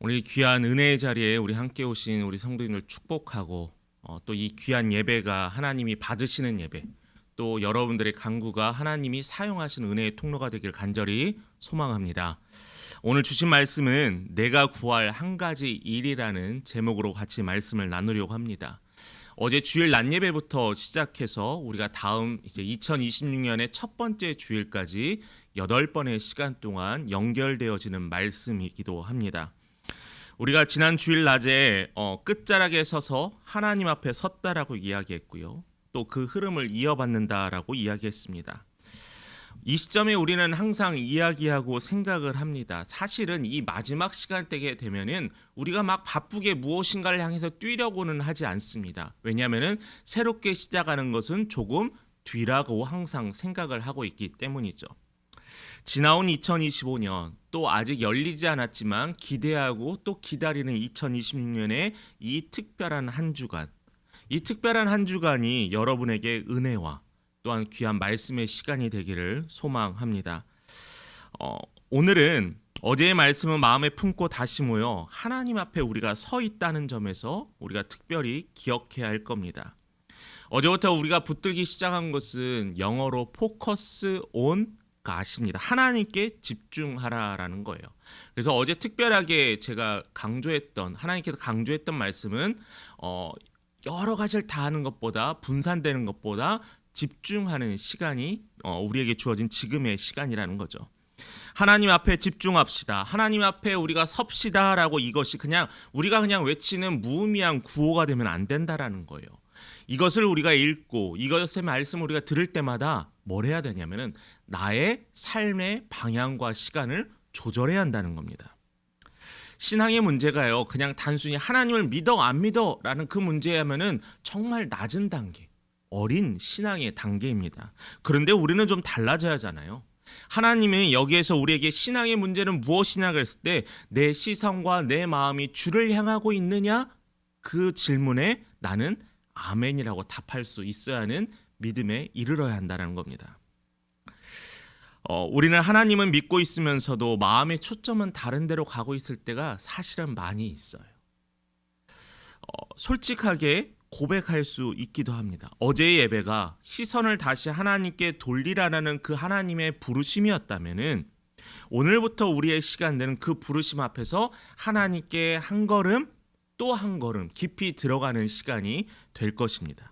오늘 이 귀한 은혜의 자리에 우리 함께 오신 우리 성도님들 축복하고 또 이 귀한 예배가 하나님이 받으시는 예배, 또 여러분들의 간구가 하나님이 사용하시는 은혜의 통로가 되길 간절히 소망합니다. 오늘 주신 말씀은 내가 구할 한 가지 일이라는 제목으로 같이 말씀을 나누려고 합니다. 어제 주일 낮 예배부터 시작해서 우리가 다음 이제 2026년의 첫 번째 주일까지 8번의 시간 동안 연결되어지는 말씀이기도 합니다. 우리가 지난 주일 낮에 끝자락에 서서 하나님 앞에 섰다라고 이야기했고요. 또 그 흐름을 이어받는다라고 이야기했습니다. 이 시점에 우리는 항상 이야기하고 생각을 합니다. 사실은 이 마지막 시간대게 되면은 우리가 막 바쁘게 무엇인가를 향해서 뛰려고는 하지 않습니다. 왜냐하면은 새롭게 시작하는 것은 조금 뒤라고 항상 생각을 하고 있기 때문이죠. 지나온 2025년, 또 아직 열리지 않았지만 기대하고 또 기다리는 2026년의 이 특별한 한 주간, 이 특별한 한 주간이 여러분에게 은혜와 또한 귀한 말씀의 시간이 되기를 소망합니다. 오늘은 어제의 말씀은 마음에 품고 다시 모여 하나님 앞에 우리가 서 있다는 점에서 우리가 특별히 기억해야 할 겁니다. 어제부터 우리가 붙들기 시작한 것은 영어로 포커스 온 아십니다. 하나님께 집중하라라는 거예요. 그래서 어제 특별하게 제가 하나님께서 강조했던 말씀은 여러 가지를 다 하는 것보다, 분산되는 것보다 집중하는 시간이 우리에게 주어진 지금의 시간이라는 거죠. 하나님 앞에 집중합시다. 하나님 앞에 우리가 섭시다라고 이것이 우리가 외치는 무의미한 구호가 되면 안 된다라는 거예요. 이것을 우리가 읽고 이것의 말씀을 우리가 들을 때마다 뭘 해야 되냐면은 나의 삶의 방향과 시간을 조절해야 한다는 겁니다. 신앙의 문제가요, 그냥 단순히 하나님을 믿어 안 믿어라는 그 문제야면은 정말 낮은 단계, 어린 신앙의 단계입니다. 그런데 우리는 좀 달라져야 하잖아요. 하나님은 여기에서 우리에게 신앙의 문제는 무엇이냐 그랬을 때 내 시선과 내 마음이 주를 향하고 있느냐, 그 질문에 나는 아멘이라고 답할 수 있어야 하는 믿음에 이르러야 한다는 겁니다. 우리는 하나님은 믿고 있으면서도 마음의 초점은 다른 데로 가고 있을 때가 사실은 많이 있어요. 솔직하게 고백할 수 있기도 합니다. 어제의 예배가 시선을 다시 하나님께 돌리라는 그 하나님의 부르심이었다면은 오늘부터 우리의 시간들은 그 부르심 앞에서 하나님께 한 걸음 또 한 걸음 깊이 들어가는 시간이 될 것입니다.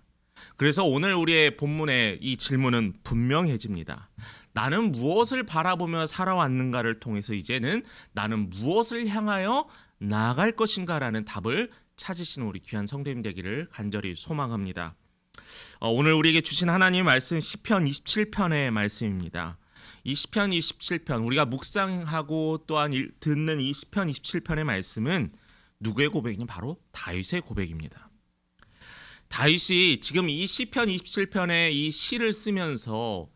그래서 오늘 우리의 본문의 이 질문은 분명해집니다. 나는 무엇을 바라보며 살아왔는가를 통해서 이제는 나는 무엇을 향하여 나아갈 것인가라는 답을 찾으시는 우리 귀한 성도님 되기를 간절히 소망합니다. 오늘 우리에게 주신 하나님의 말씀 시편 27편의 말씀입니다. 이 시편 27편 우리가 묵상하고 또한 듣는 이 시편 27편의 말씀은 누구의 고백이냐? 바로 다윗의 고백입니다. 다윗이 지금 이 시편 27편의 이 시를 쓰면서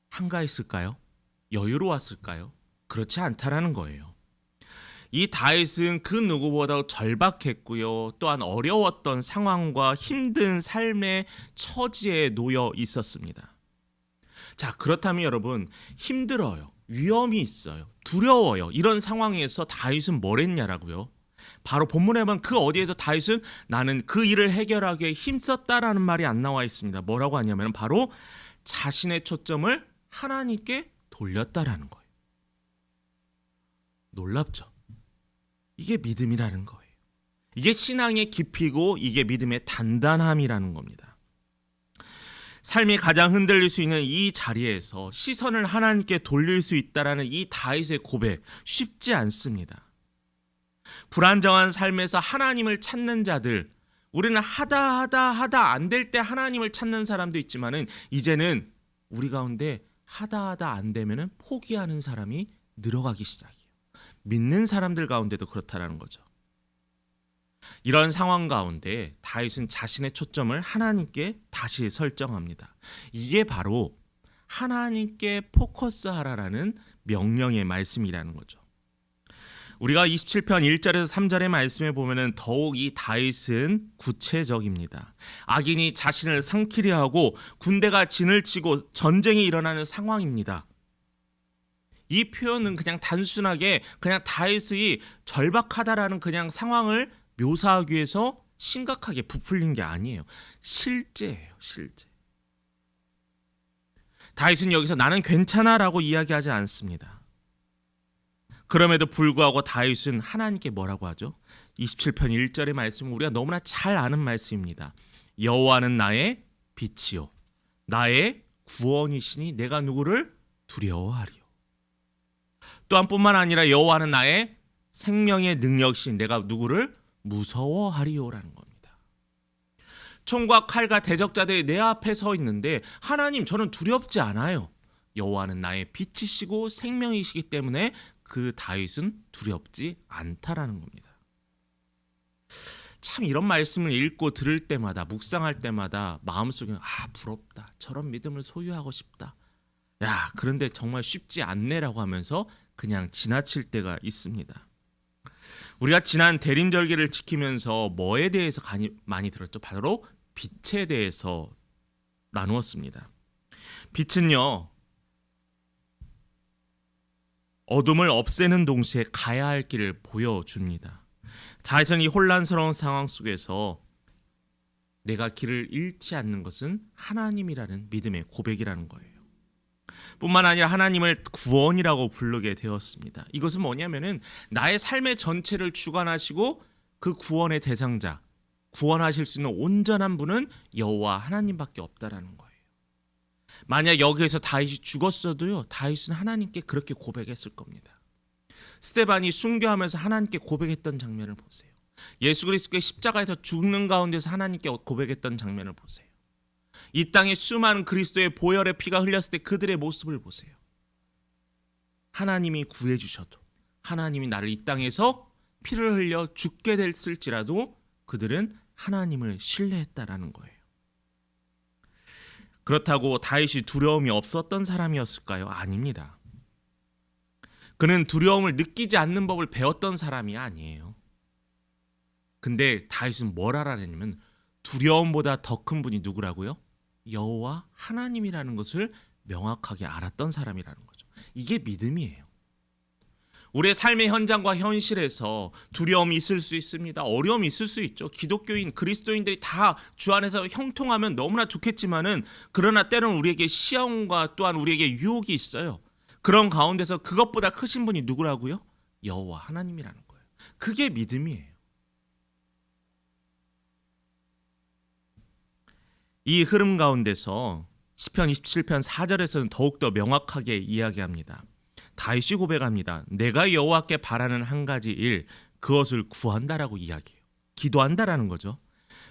한가했을까요? 여유로웠을까요? 그렇지 않다라는 거예요. 이 다윗은 그 누구보다 절박했고요. 또한 어려웠던 상황과 힘든 삶의 처지에 놓여 있었습니다. 자, 그렇다면 여러분, 힘들어요. 위험이 있어요. 두려워요. 이런 상황에서 다윗은 뭘 했냐라고요? 바로 본문에 보면 그 어디에서 다윗은 나는 그 일을 해결하기에 힘썼다라는 말이 안 나와 있습니다. 뭐라고 하냐면 바로 자신의 초점을 하나님께 돌렸다라는 거예요. 놀랍죠? 이게 믿음이라는 거예요. 이게 신앙의 깊이고 이게 믿음의 단단함이라는 겁니다. 삶이 가장 흔들릴 수 있는 이 자리에서 시선을 하나님께 돌릴 수 있다라는 이 다윗의 고백 쉽지 않습니다. 불안정한 삶에서 하나님을 찾는 자들, 우리는 하다 안 될 때 하나님을 찾는 사람도 있지만은 이제는 우리 가운데 하다 안 되면은 포기하는 사람이 늘어가기 시작해요. 믿는 사람들 가운데도 그렇다라는 거죠. 이런 상황 가운데 다윗은 자신의 초점을 하나님께 다시 설정합니다. 이게 바로 하나님께 포커스하라라는 명령의 말씀이라는 거죠. 우리가 27편 1절에서 3절의 말씀에 보면은 더욱 이 다윗은 구체적입니다. 악인이 자신을 상키려 하고 군대가 진을 치고 전쟁이 일어나는 상황입니다. 이 표현은 그냥 단순하게 그냥 다윗이 절박하다라는 그냥 상황을 묘사하기 위해서 심각하게 부풀린 게 아니에요. 실제예요, 실제. 다윗은 여기서 나는 괜찮아라고 이야기하지 않습니다. 그럼에도 불구하고 다윗은 하나님께 뭐라고 하죠? 27편 1절의 말씀은 우리가 너무나 잘 아는 말씀입니다. 여호와는 나의 빛이요 나의 구원이시니 내가 누구를 두려워하리요. 또한 뿐만 아니라 여호와는 나의 생명의 능력이시니 내가 누구를 무서워하리요라는 겁니다. 총과 칼과 대적자들이 내 앞에 서 있는데 하나님 저는 두렵지 않아요. 여호와는 나의 빛이시고 생명이시기 때문에 그 다윗은 두렵지 않다라는 겁니다. 참 이런 말씀을 읽고 들을 때마다 묵상할 때마다 마음속에 부럽다. 저런 믿음을 소유하고 싶다. 야 그런데 정말 쉽지 않네라고 하면서 그냥 지나칠 때가 있습니다. 우리가 지난 대림절기를 지키면서 뭐에 대해서 많이 들었죠? 바로 빛에 대해서 나누었습니다. 빛은요 어둠을 없애는 동시에 가야 할 길을 보여줍니다. 다윗은 이 혼란스러운 상황 속에서 내가 길을 잃지 않는 것은 하나님이라는 믿음의 고백이라는 거예요. 뿐만 아니라 하나님을 구원이라고 부르게 되었습니다. 이것은 뭐냐면은 나의 삶의 전체를 주관하시고 그 구원의 대상자, 구원하실 수 있는 온전한 분은 여호와 하나님밖에 없다라는 거예요. 만약 여기에서 다윗이 죽었어도요, 다윗은 하나님께 그렇게 고백했을 겁니다. 스데반이 순교하면서 하나님께 고백했던 장면을 보세요. 예수 그리스도의 십자가에서 죽는 가운데서 하나님께 고백했던 장면을 보세요. 이 땅에 수많은 그리스도의 보혈의 피가 흘렸을 때 그들의 모습을 보세요. 하나님이 구해주셔도, 하나님이 나를 이 땅에서 피를 흘려 죽게 됐을지라도 그들은 하나님을 신뢰했다라는 거예요. 그렇다고 다윗이 두려움이 없었던 사람이었을까요? 아닙니다. 그는 두려움을 느끼지 않는 법을 배웠던 사람이 아니에요. 근데 다윗은 뭘 알아내냐면 두려움보다 더 큰 분이 누구라고요? 여호와 하나님이라는 것을 명확하게 알았던 사람이라는 거죠. 이게 믿음이에요. 우리의 삶의 현장과 현실에서 두려움이 있을 수 있습니다. 어려움이 있을 수 있죠. 기독교인, 그리스도인들이 다 주 안에서 형통하면 너무나 좋겠지만은 그러나 때로는 우리에게 시험과 또한 우리에게 유혹이 있어요. 그런 가운데서 그것보다 크신 분이 누구라고요? 여호와 하나님이라는 거예요. 그게 믿음이에요. 이 흐름 가운데서 시편 27편 4절에서는 더욱더 명확하게 이야기합니다. 다윗이 고백합니다. 내가 여호와께 바라는 한 가지 일, 그것을 구한다라고 이야기해요. 기도한다라는 거죠.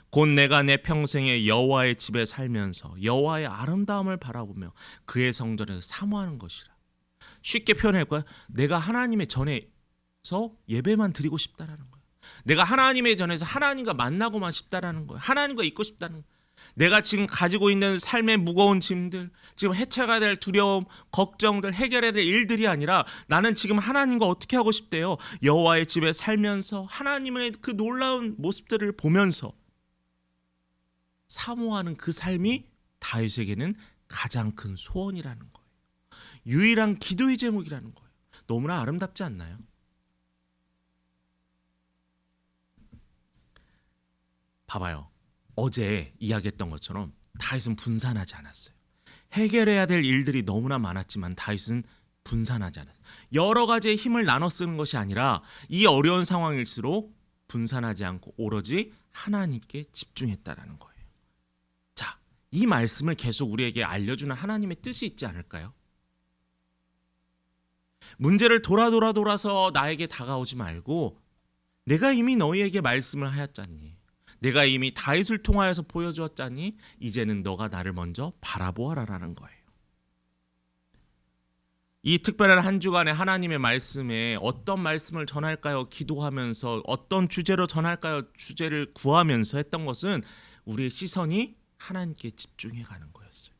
곧 내가 내 평생에 여호와의 집에 살면서 여호와의 아름다움을 바라보며 그의 성전에서 사모하는 것이라. 쉽게 표현할 거야. 내가 하나님의 전에서 예배만 드리고 싶다라는 거예요. 내가 하나님의 전에서 하나님과 만나고만 싶다라는 거예요. 하나님과 있고 싶다는 거예요. 내가 지금 가지고 있는 삶의 무거운 짐들, 지금 해쳐가야 될 두려움, 걱정들, 해결해야 될 일들이 아니라 나는 지금 하나님과 어떻게 하고 싶대요? 여호와의 집에 살면서 하나님의 그 놀라운 모습들을 보면서 사모하는 그 삶이 다윗에게는 가장 큰 소원이라는 거예요. 유일한 기도의 제목이라는 거예요. 너무나 아름답지 않나요? 봐봐요. 어제 이야기했던 것처럼 다윗은 분산하지 않았어요. 해결해야 될 일들이 너무나 많았지만 다윗은 분산하지 않았어요. 여러 가지의 힘을 나눠 쓰는 것이 아니라 이 어려운 상황일수록 분산하지 않고 오로지 하나님께 집중했다라는 거예요. 자, 이 말씀을 계속 우리에게 알려주는 하나님의 뜻이 있지 않을까요? 문제를 돌아서 나에게 다가오지 말고 내가 이미 너희에게 말씀을 하였잖니. 내가 이미 다윗을 통하여서 보여주었자니 이제는 너가 나를 먼저 바라보아라라는 거예요. 이 특별한 한 주간의 하나님의 말씀에 어떤 말씀을 전할까요? 기도하면서 어떤 주제로 전할까요? 주제를 구하면서 했던 것은 우리의 시선이 하나님께 집중해 가는 거였어요.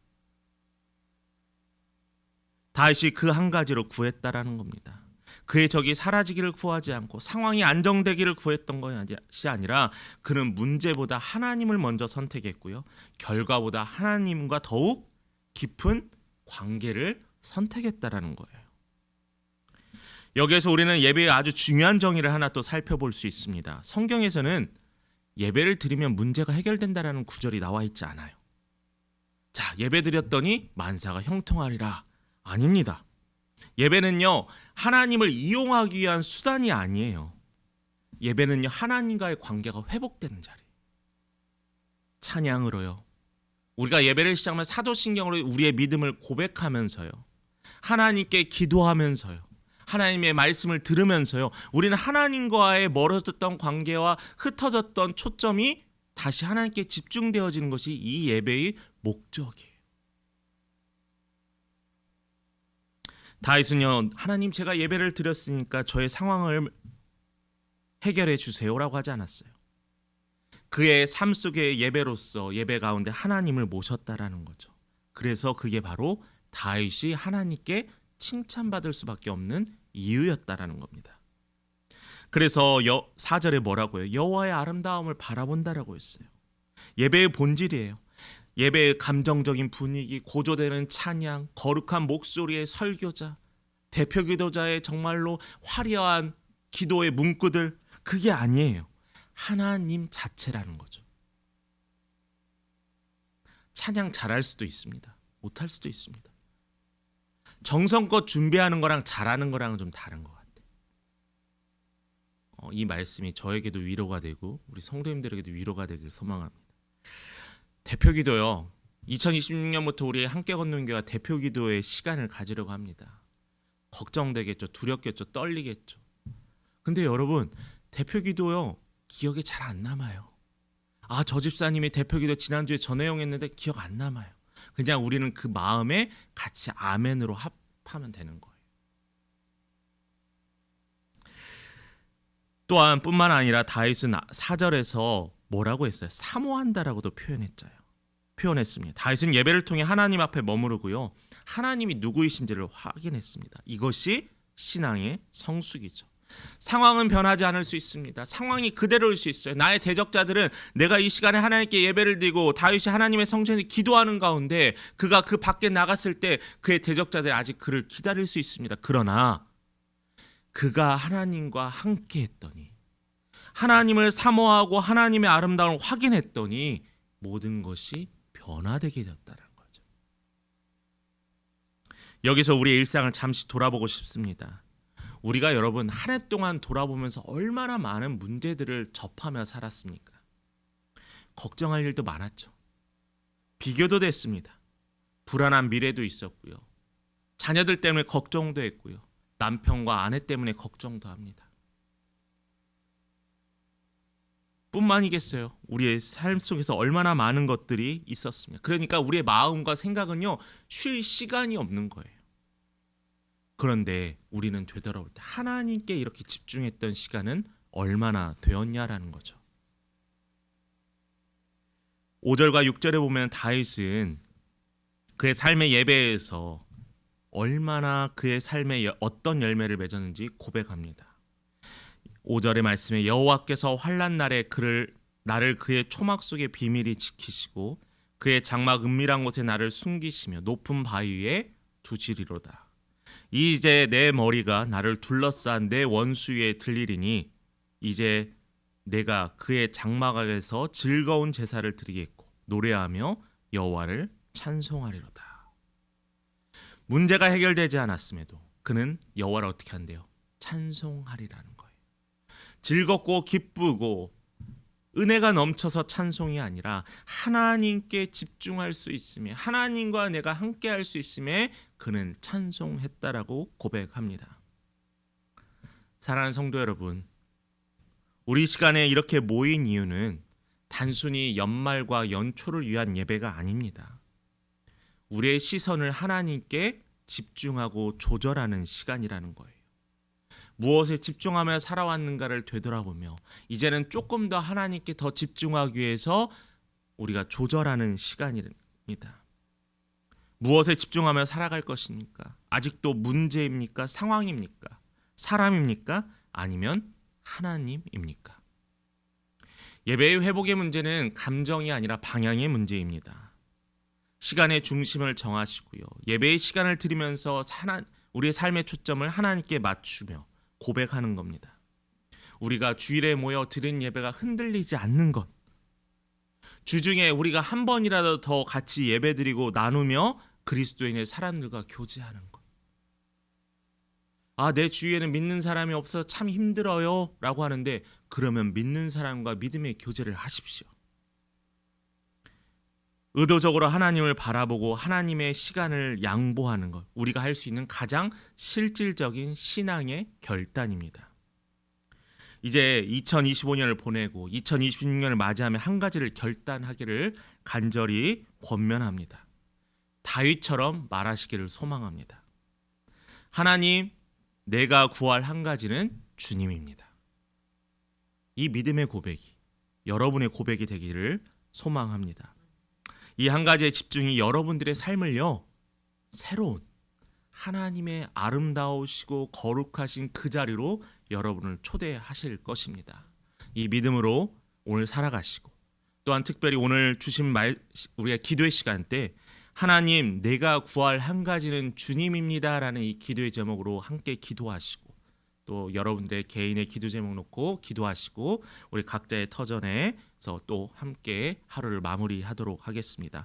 다윗이 그 한 가지로 구했다라는 겁니다. 그의 적이 사라지기를 구하지 않고 상황이 안정되기를 구했던 것이 아니라 그는 문제보다 하나님을 먼저 선택했고요. 결과보다 하나님과 더욱 깊은 관계를 선택했다라는 거예요. 여기에서 우리는 예배의 아주 중요한 정의를 하나 또 살펴볼 수 있습니다. 성경에서는 예배를 드리면 문제가 해결된다라는 구절이 나와 있지 않아요. 자, 예배 드렸더니 만사가 형통하리라. 아닙니다. 예배는요, 하나님을 이용하기 위한 수단이 아니에요. 예배는요, 하나님과의 관계가 회복되는 자리. 찬양으로요. 우리가 예배를 시작하면 사도신경으로 우리의 믿음을 고백하면서요. 하나님께 기도하면서요. 하나님의 말씀을 들으면서요. 우리는 하나님과의 멀어졌던 관계와 흩어졌던 초점이 다시 하나님께 집중되어지는 것이 이 예배의 목적이에요. 다윗은요, 하나님 제가 예배를 드렸으니까 저의 상황을 해결해 주세요라고 하지 않았어요. 그의 삶 속의 예배로서 예배 가운데 하나님을 모셨다라는 거죠. 그래서 그게 바로 다윗이 하나님께 칭찬받을 수밖에 없는 이유였다라는 겁니다. 그래서 4절에 뭐라고요? 여호와의 아름다움을 바라본다라고 했어요. 예배의 본질이에요. 예배의 감정적인 분위기, 고조되는 찬양, 거룩한 목소리의 설교자, 대표 기도자의 정말로 화려한 기도의 문구들, 그게 아니에요. 하나님 자체라는 거죠. 찬양 잘할 수도 있습니다. 못할 수도 있습니다. 정성껏 준비하는 거랑 잘하는 거랑은 좀 다른 것 같아요. 이 말씀이 저에게도 위로가 되고 우리 성도님들에게도 위로가 되길 소망합니다. 대표기도요. 2026년부터 우리 함께 걷는 교회가 대표기도의 시간을 가지려고 합니다. 걱정되겠죠. 두렵겠죠. 떨리겠죠. 근데 여러분, 대표기도요. 기억에 잘 안 남아요. 아, 저 집사님이 대표기도 지난주에 전회용했는데 기억 안 남아요. 그냥 우리는 그 마음에 같이 아멘으로 합하면 되는 거예요. 또한 뿐만 아니라 다윗은 4절에서 뭐라고 했어요? 사모한다라고도 표현했습니다. 다윗은 예배를 통해 하나님 앞에 머무르고요. 하나님이 누구이신지를 확인했습니다. 이것이 신앙의 성숙이죠. 상황은 변하지 않을 수 있습니다. 상황이 그대로일 수 있어요. 나의 대적자들은 내가 이 시간에 하나님께 예배를 드리고 다윗이 하나님의 성전에 기도하는 가운데 그가 그 밖에 나갔을 때 그의 대적자들이 아직 그를 기다릴 수 있습니다. 그러나 그가 하나님과 함께 했더니, 하나님을 사모하고 하나님의 아름다움을 확인했더니 모든 것이 변화되게 되었다는 거죠. 여기서 우리의 일상을 잠시 돌아보고 싶습니다. 우리가 여러분 한 해 동안 돌아보면서 얼마나 많은 문제들을 접하며 살았습니까? 걱정할 일도 많았죠. 비교도 됐습니다. 불안한 미래도 있었고요. 자녀들 때문에 걱정도 했고요. 남편과 아내 때문에 걱정도 합니다. 뿐만이겠어요. 우리의 삶 속에서 얼마나 많은 것들이 있었습니다. 그러니까 우리의 마음과 생각은요, 쉴 시간이 없는 거예요. 그런데 우리는 되돌아올 때 하나님께 이렇게 집중했던 시간은 얼마나 되었냐라는 거죠. 5절과 6절에 보면 다윗은 그의 삶의 예배에서 얼마나 그의 삶에 어떤 열매를 맺었는지 고백합니다. 5절의 말씀에 여호와께서 환난 날에 나를 그의 초막 속에 비밀히 지키시고 그의 장막 은밀한 곳에 나를 숨기시며 높은 바위 위에 두시리로다. 이제 내 머리가 나를 둘러싼 내 원수 위에 들리리니 이제 내가 그의 장막에서 즐거운 제사를 드리겠고 노래하며 여호와를 찬송하리로다. 문제가 해결되지 않았음에도 그는 여호와를 어떻게 한대요? 찬송하리라는 거예요. 즐겁고 기쁘고 은혜가 넘쳐서 찬송이 아니라 하나님께 집중할 수 있음에, 하나님과 내가 함께할 수 있음에 그는 찬송했다라고 고백합니다. 사랑하는 성도 여러분, 우리 시간에 이렇게 모인 이유는 단순히 연말과 연초를 위한 예배가 아닙니다. 우리의 시선을 하나님께 집중하고 조절하는 시간이라는 거예요. 무엇에 집중하며 살아왔는가를 되돌아보며 이제는 조금 더 하나님께 더 집중하기 위해서 우리가 조절하는 시간입니다. 무엇에 집중하며 살아갈 것입니까? 아직도 문제입니까? 상황입니까? 사람입니까? 아니면 하나님입니까? 예배의 회복의 문제는 감정이 아니라 방향의 문제입니다. 시간의 중심을 정하시고요. 예배의 시간을 드리면서 우리의 삶의 초점을 하나님께 맞추며 고백하는 겁니다. 우리가 주일에 모여 드린 예배가 흔들리지 않는 것, 주중에 우리가 한 번이라도 더 같이 예배드리고 나누며 그리스도인의 사람들과 교제하는 것. 내 주위에는 믿는 사람이 없어서 참 힘들어요 라고 하는데, 그러면 믿는 사람과 믿음의 교제를 하십시오. 의도적으로 하나님을 바라보고 하나님의 시간을 양보하는 것, 우리가 할 수 있는 가장 실질적인 신앙의 결단입니다. 이제 2025년을 보내고 2026년을 맞이하며 한 가지를 결단하기를 간절히 권면합니다. 다윗처럼 말하시기를 소망합니다. 하나님, 내가 구할 한 가지는 주님입니다. 이 믿음의 고백이 여러분의 고백이 되기를 소망합니다. 이 한 가지의 집중이 여러분들의 삶을요, 새로운 하나님의 아름다우시고 거룩하신 그 자리로 여러분을 초대하실 것입니다. 이 믿음으로 오늘 살아가시고, 또한 특별히 오늘 주신 우리가 기도의 시간 때 하나님, 내가 구할 한 가지는 주님입니다 라는 이 기도의 제목으로 함께 기도하시고, 또 여러분들의 개인의 기도 제목 놓고 기도하시고, 우리 각자의 터전에서 또 함께 하루를 마무리하도록 하겠습니다.